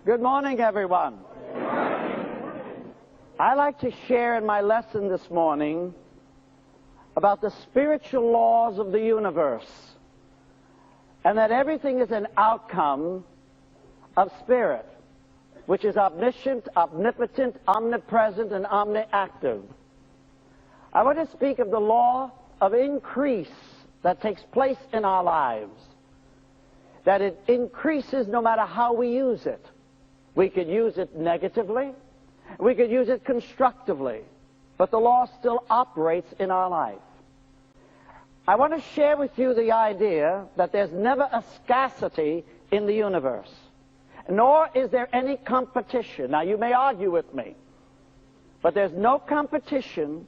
Good morning, everyone. Good morning. I'd like to share in my lesson this morning about the spiritual laws of the universe, and that everything is an outcome of spirit, which is omniscient, omnipotent, omnipresent, and omniactive. I want to speak of the law of increase that takes place in our lives, that it increases no matter how we use it. We could use it negatively, we could use it constructively, but the law still operates in our life. I want to share with you the idea that there's never a scarcity in the universe, nor is there any competition. Now, you may argue with me, but there's no competition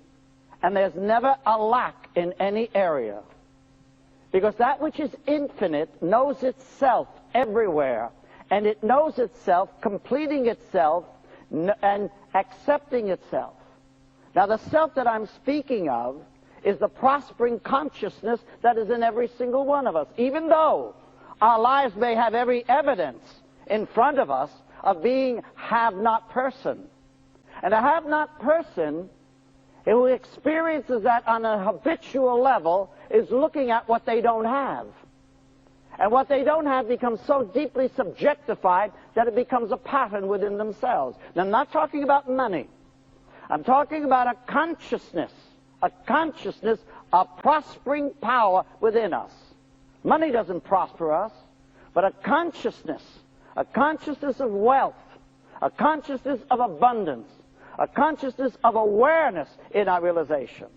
and there's never a lack in any area, because that which is infinite knows itself everywhere, and it knows itself, completing itself and accepting itself. Now, the self that I'm speaking of is the prospering consciousness that is in every single one of us, even though our lives may have every evidence in front of us of being have-not person. And a have-not person who experiences that on a habitual level is looking at what they don't have. And what they don't have becomes so deeply subjectified that it becomes a pattern within themselves. Now, I'm not talking about money. I'm talking about a consciousness of prospering power within us. Money doesn't prosper us, but a consciousness of wealth, a consciousness of abundance, a consciousness of awareness in our realization.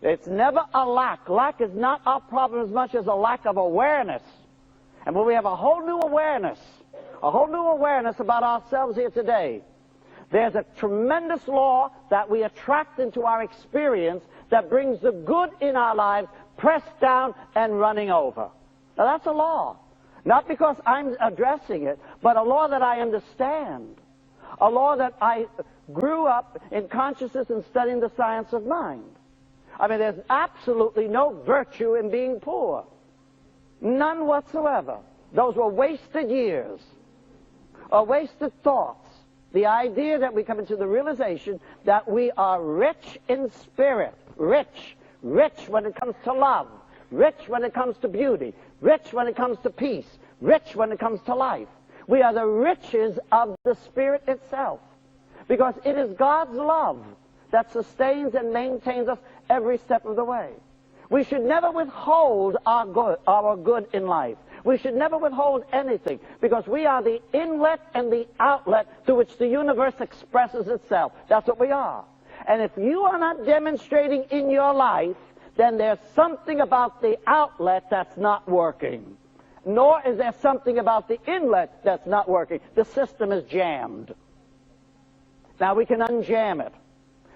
It's never a lack. Lack is not our problem as much as a lack of awareness. And when we have a whole new awareness about ourselves here today, there's a tremendous law that we attract into our experience that brings the good in our lives pressed down and running over. Now, that's a law. Not because I'm addressing it, but a law that I understand. A law that I grew up in consciousness and studying the science of mind. I mean, there's absolutely no virtue in being poor. None whatsoever. Those were wasted years, or wasted thoughts. The idea that we come into the realization that we are rich in spirit, rich when it comes to love, rich when it comes to beauty, rich when it comes to peace, rich when it comes to life. We are the riches of the Spirit itself, because it is God's love that sustains and maintains us every step of the way. We should never withhold our good in life. We should never withhold anything, because we are the inlet and the outlet through which the universe expresses itself. That's what we are. And if you are not demonstrating in your life, then there's something about the outlet that's not working. Nor is there something about the inlet that's not working. The system is jammed. Now, we can unjam it.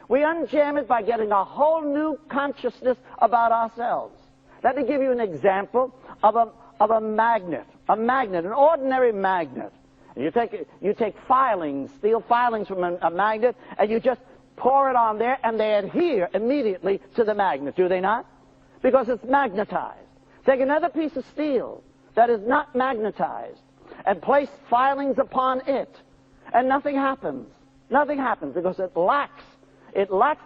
We unjam it by getting a whole new consciousness about ourselves. Let me give you an example of a magnet, an ordinary magnet. You take filings, steel filings from a magnet, and you just pour it on there, and they adhere immediately to the magnet, do they not? Because it's magnetized. Take another piece of steel that is not magnetized and place filings upon it, and nothing happens. Nothing happens because it lacks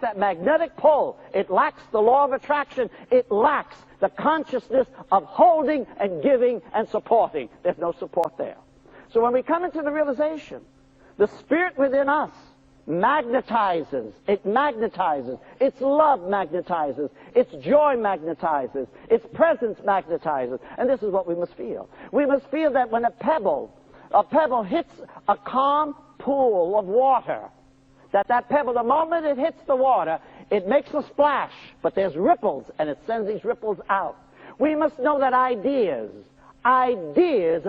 that magnetic pull. It lacks the law of attraction. It lacks the consciousness of holding and giving and supporting. There's no support there. So when we come into the realization, the spirit within us magnetizes. It magnetizes. Its love magnetizes. Its joy magnetizes. Its presence magnetizes. And this is what we must feel. We must feel that when a pebble hits a calm pool of water, that pebble, the moment it hits the water, it makes a splash, but there's ripples, and it sends these ripples out. We must know that ideas are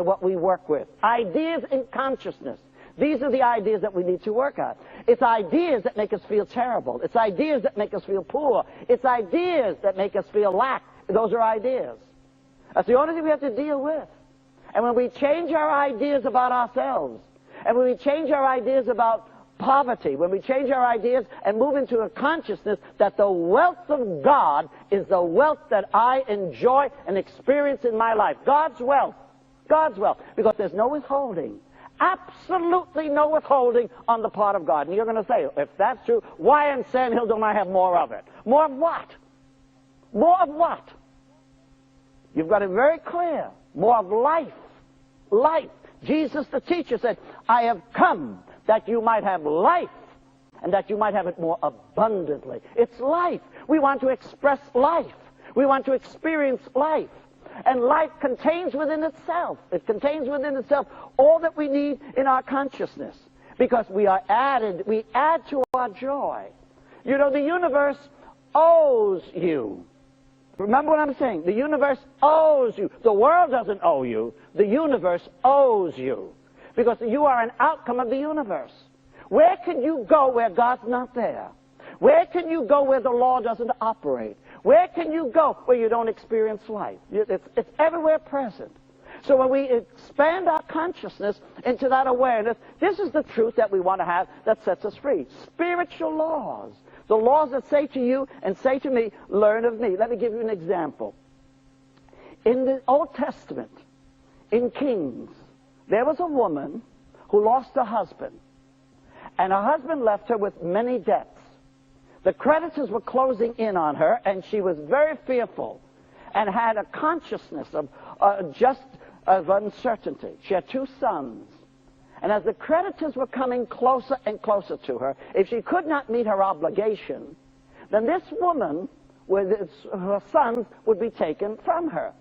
what we work with. Ideas in consciousness. These are the ideas that we need to work on. It's ideas that make us feel terrible. It's ideas that make us feel poor. It's ideas that make us feel lack. Those are ideas. That's the only thing we have to deal with. And when we change our ideas about ourselves, and when we change our ideas about poverty, when we change our ideas and move into a consciousness that the wealth of God is the wealth that I enjoy and experience in my life. God's wealth. Because there's no withholding. Absolutely no withholding on the part of God. And you're going to say, if that's true, why in Sand Hill don't I have more of it? More of what? More of what? You've got it very clear. More of life. Life. Jesus, the teacher, said, I have come that you might have life, and that you might have it more abundantly. It's life. We want to express life. We want to experience life. And life contains within itself, it contains within itself all that we need in our consciousness. Because we add to our joy. You know, the universe owes you. Remember what I'm saying? The universe owes you. The world doesn't owe you. The universe owes you. Because you are an outcome of the universe. Where can you go where God's not there? Where can you go where the law doesn't operate? Where can you go where you don't experience life? It's everywhere present. So when we expand our consciousness into that awareness, this is the truth that we want to have that sets us free. Spiritual laws. The laws that say to you and say to me, learn of me. Let me give you an example. In the Old Testament, in Kings, there was a woman who lost her husband. And her husband left her with many debts. The creditors were closing in on her, and she was very fearful and had a consciousness of uncertainty. She had 2 sons. And as the creditors were coming closer and closer to her, if she could not meet her obligation, then this woman, with her sons, would be taken from her.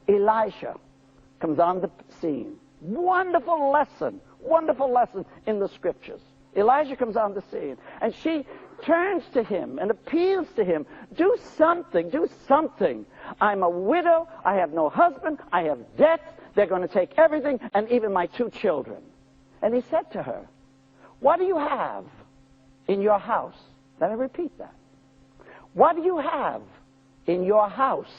Elisha comes on the scene. Wonderful lesson in the scriptures. Elijah comes on the scene, and she turns to him and appeals to him, do something, do something. I'm a widow, I have no husband, I have debts, they're going to take everything, and even my 2 children. And he said to her, what do you have in your house? Let me repeat that. What do you have in your house?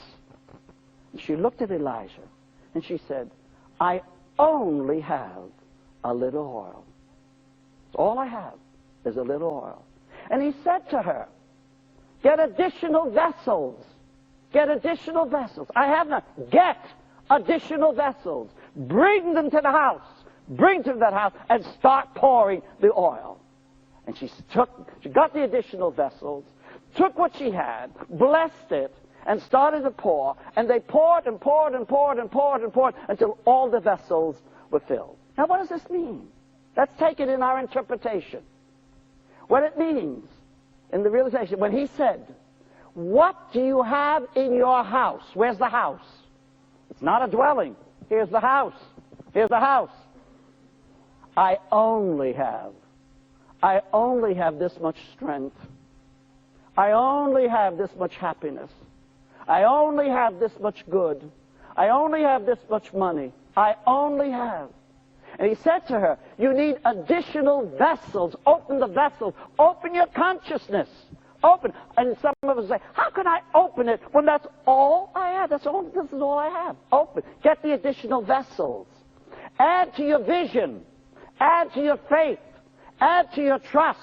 And she looked at Elijah, and she said, I only have a little oil. All I have is a little oil. And he said to her, get additional vessels. Get additional vessels. I have none. Get additional vessels. Bring them to the house. Bring them to that house and start pouring the oil. And she got the additional vessels, took what she had, blessed it, and started to pour. And they poured and poured and poured and poured and poured until all the vessels were filled. Now what does this mean? Let's take it in our interpretation. What it means in the realization, when he said, what do you have in your house? Where's the house? It's not a dwelling. Here's the house. Here's the house. I only have this much strength. I only have this much happiness. I only have this much good. I only have this much money. I only have. And he said to her, you need additional vessels. Open the vessels. Open your consciousness. Open. And some of us say, how can I open it when that's all I have? This is all I have. Open. Get the additional vessels. Add to your vision. Add to your faith. Add to your trust.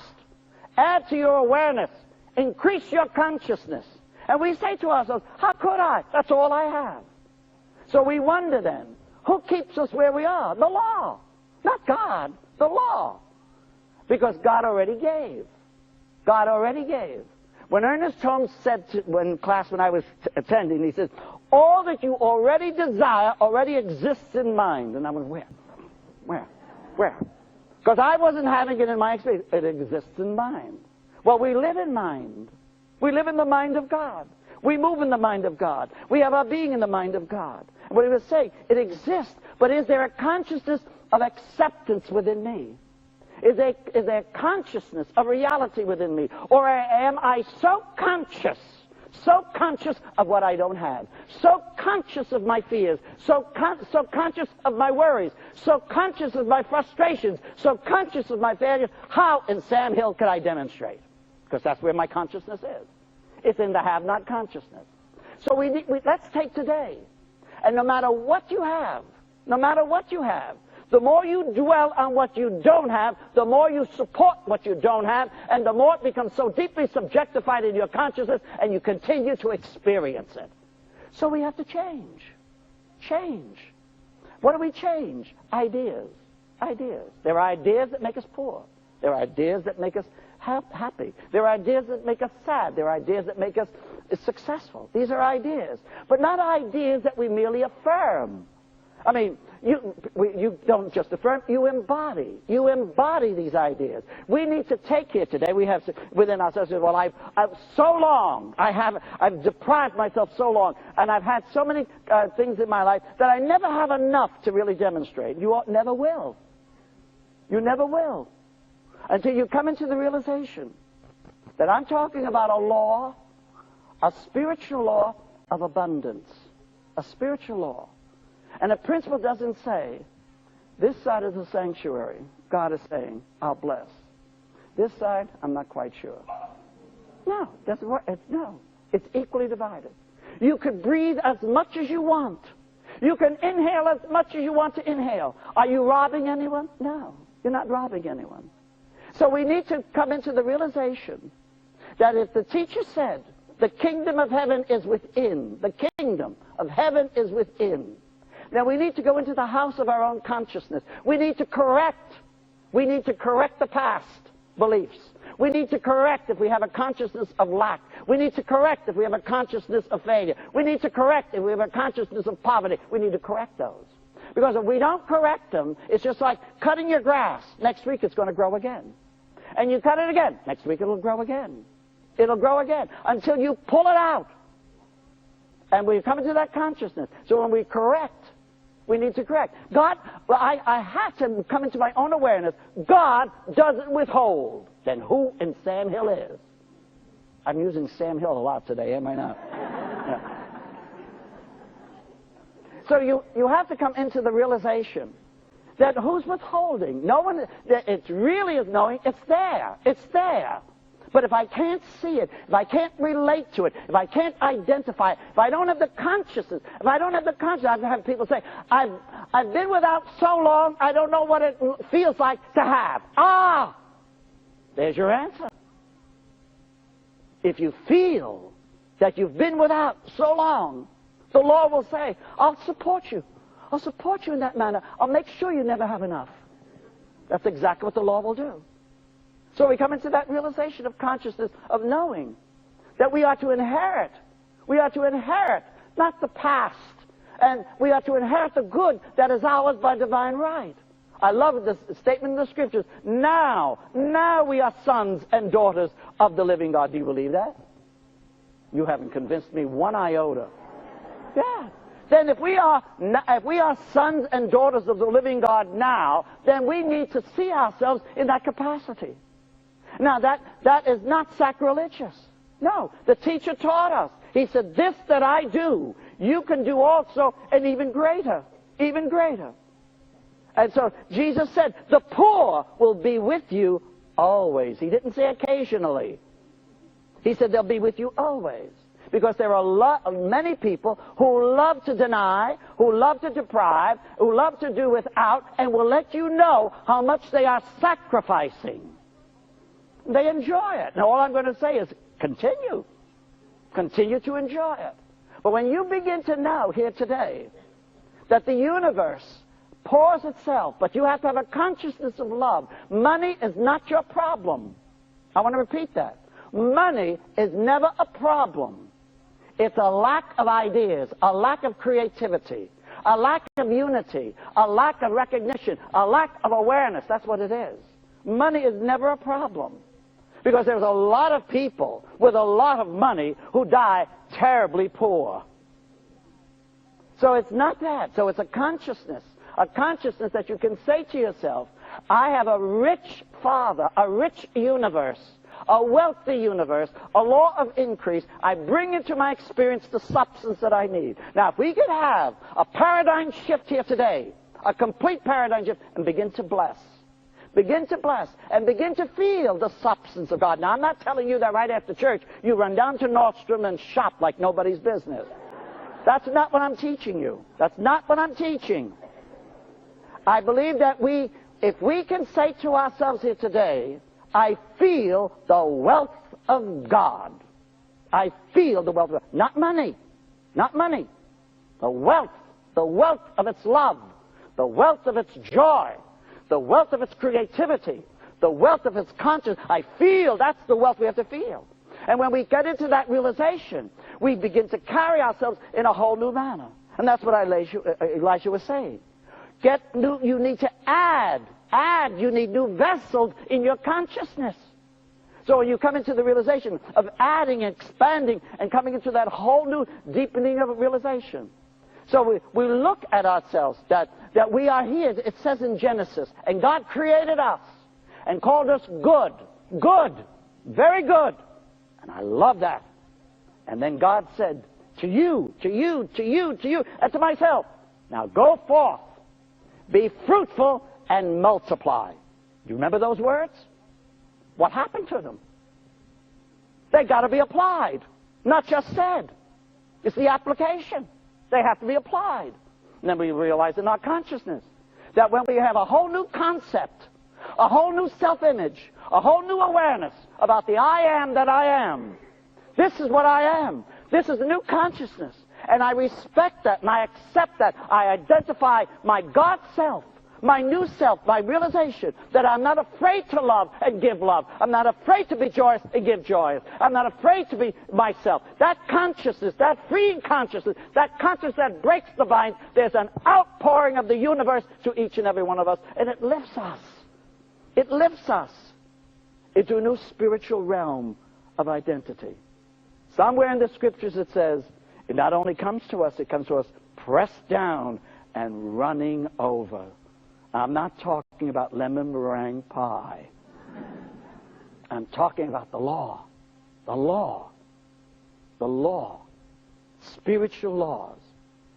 Add to your awareness. Increase your consciousness. And we say to ourselves, how could I? That's all I have. So we wonder then, who keeps us where we are? The law. Not God, the law. Because God already gave. God already gave. When Ernest Holmes said in class when I was attending, he says, all that you already desire already exists in mind. And I went, where? Because I wasn't having it in my experience. It exists in mind. Well, we live in mind. We live in the mind of God. We move in the mind of God. We have our being in the mind of God. And what he was saying, it exists, but is there a consciousness of acceptance within me? Is there consciousness of reality within me? Or am I so conscious of what I don't have, so conscious of my fears, so conscious of my worries, so conscious of my frustrations, so conscious of my failures? How in Sam Hill could I demonstrate? Because that's where my consciousness is. It's in the have-not consciousness. So let's take today. And no matter what you have, the more you dwell on what you don't have, the more you support what you don't have, and the more it becomes so deeply subjectified in your consciousness, and you continue to experience it. So we have to change. Change. What do we change? Ideas. ideas. There are ideas that make us poor. There are ideas that make us happy. There are ideas that make us sad. There are ideas that make us successful. These are ideas, but not ideas that we merely affirm. I mean, you don't just affirm, you embody. You embody these ideas. We need to take here today, we have to, within ourselves, well, I've deprived myself so long, and I've had so many things in my life that I never have enough to really demonstrate. You never will. You never will. Until you come into the realization that I'm talking about a law, a spiritual law of abundance. A spiritual law. And a principle doesn't say, this side of the sanctuary, God is saying, I'll bless. This side, I'm not quite sure. No, it doesn't work. No, it's equally divided. You could breathe as much as you want. You can inhale as much as you want to inhale. Are you robbing anyone? No, you're not robbing anyone. So we need to come into the realization that if the teacher said, the kingdom of heaven is within, the kingdom of heaven is within, then we need to go into the house of our own consciousness. We need to correct the past beliefs. We need to correct if we have a consciousness of lack. We need to correct if we have a consciousness of failure. We need to correct if we have a consciousness of poverty. We need to correct those. Because if we don't correct them, it's just like cutting your grass. Next week it's going to grow again. And you cut it again. Next week it'll grow again. It'll grow again until you pull it out. And we come into that consciousness. So when we correct, we need to correct. God, I have to come into my own awareness. God doesn't withhold. Then who in Sam Hill is? I'm using Sam Hill a lot today, am I not? Yeah. So you have to come into the realization that who's withholding? No one. It really is knowing. It's there. It's there. But if I can't see it, if I can't relate to it, if I can't identify it, if I don't have the consciousness, I've had people say, I've been without so long, I don't know what it feels like to have. Ah! There's your answer. If you feel that you've been without so long, the Lord will say, I'll support you. I'll support you in that manner. I'll make sure you never have enough. That's exactly what the Lord will do. So we come into that realization of consciousness, of knowing that we are to inherit. We are to inherit, not the past. And we are to inherit the good that is ours by divine right. I love this statement in the Scriptures. Now we are sons and daughters of the living God. Do you believe that? You haven't convinced me one iota. Yeah. Then if we are sons and daughters of the living God now, then we need to see ourselves in that capacity. Now that is not sacrilegious. No, the teacher taught us. He said, this that I do, you can do also, and even greater, even greater. And so Jesus said, the poor will be with you always. He didn't say occasionally. He said they'll be with you always. Because there are many people who love to deny, who love to deprive, who love to do without, and will let you know how much they are sacrificing. They enjoy it. Now all I'm going to say is continue. Continue to enjoy it. But when you begin to know here today that the universe pours itself, but you have to have a consciousness of love. Money is not your problem. I want to repeat that. Money is never a problem. It's a lack of ideas, a lack of creativity, a lack of unity, a lack of recognition, a lack of awareness. That's what it is. Money is never a problem. Because there's a lot of people with a lot of money who die terribly poor. So it's not that. So it's a consciousness that you can say to yourself, I have a rich Father, a rich universe, a wealthy universe, a law of increase. I bring into my experience the substance that I need. Now, if we could have a paradigm shift here today, a complete paradigm shift, and begin to bless. Begin to bless and begin to feel the substance of God. Now, I'm not telling you that right after church you run down to Nordstrom and shop like nobody's business. That's not what I'm teaching you. That's not what I'm teaching. I believe that if we can say to ourselves here today, I feel the wealth of God. I feel the wealth of God. Not money. Not money. The wealth of its love. The wealth of its joy. the wealth of its creativity, the wealth of its conscience. I feel, that's the wealth we have to feel. And when we get into that realization, we begin to carry ourselves in a whole new manner. And that's what Elijah was saying. You need to add, you need new vessels in your consciousness. So when you come into the realization of adding, expanding, and coming into that whole new deepening of realization. So we look at ourselves, that we are here. It says in Genesis, and God created us and called us good, very good. And I love that. And then God said, to you, and to myself, now go forth, be fruitful, and multiply. Do you remember those words? What happened to them? They got to be applied, not just said. It's the application. They have to be applied. And then we realize in our consciousness that when we have a whole new concept, a whole new self-image, a whole new awareness about the I am that I am. This is what I am. This is the new consciousness. And I respect that and I accept that. I identify my God self, my new self, my realization that I'm not afraid to love and give love. I'm not afraid to be joyous and give joy. I'm not afraid to be myself. That consciousness, that freeing consciousness, that consciousness that breaks the binds, there's an outpouring of the universe to each and every one of us. And it lifts us. It lifts us into a new spiritual realm of identity. Somewhere in the scriptures it says, it not only comes to us, it comes to us pressed down and running over. I'm not talking about lemon meringue pie. I'm talking about the law. The law. The law. Spiritual laws.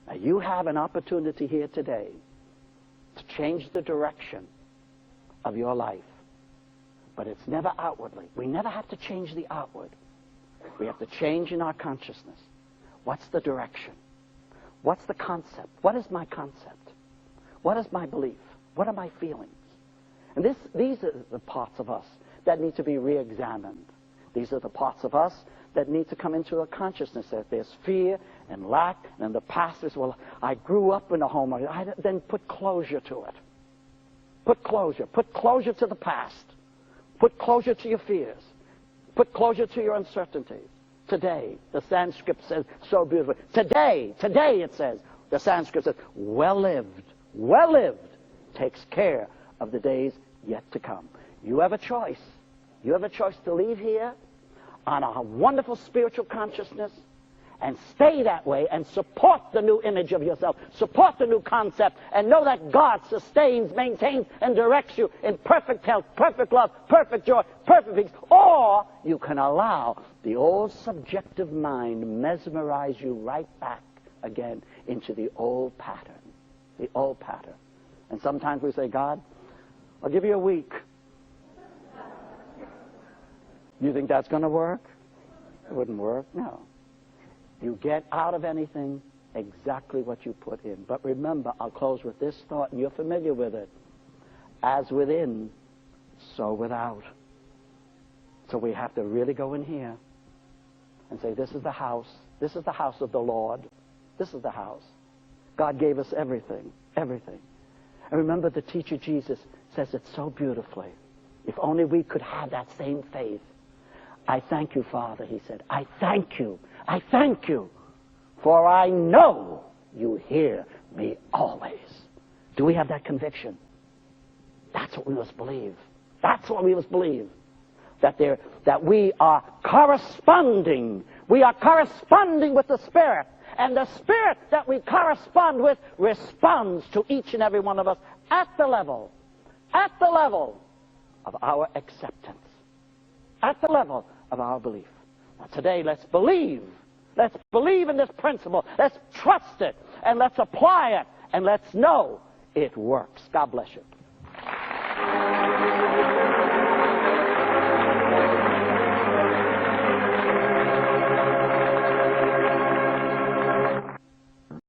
Now you have an opportunity here today to change the direction of your life. But it's never outwardly. We never have to change the outward. We have to change in our consciousness. What's the direction? What's the concept? What is my concept? What is my belief? What are my feelings? And these are the parts of us that need to be re-examined. These are the parts of us that need to come into a consciousness that there's fear and lack, and the past is, well, I grew up in a home. Then put closure to it. Put closure to the past. Put closure to your fears. Put closure to your uncertainties. Today, the Sanskrit says so beautifully. Today it says, the Sanskrit says, well lived, takes care of the days yet to come. You have a choice. You have a choice to leave here on a wonderful spiritual consciousness and stay that way and support the new image of yourself, support the new concept, and know that God sustains, maintains, and directs you in perfect health, perfect love, perfect joy, perfect peace. Or you can allow the old subjective mind mesmerize you right back again into the old pattern, the old pattern. And sometimes we say, God, I'll give you a week. You think that's going to work? It wouldn't work, no. You get out of anything exactly what you put in. But remember, I'll close with this thought, and you're familiar with it. As within, so without. So we have to really go in here and say, this is the house. This is the house of the Lord. This is the house. God gave us everything, everything. And remember, the teacher Jesus says it so beautifully. If only we could have that same faith. I thank you, Father, he said. I thank you. I thank you, for I know you hear me always. Do we have that conviction? That's what we must believe. That's what we must believe. That we are corresponding. We are corresponding with the Spirit. And the Spirit that we correspond with responds to each and every one of us at the level of our acceptance, at the level of our belief. Now today, let's believe. Let's believe in this principle. Let's trust it, and let's apply it, and let's know it works. God bless you.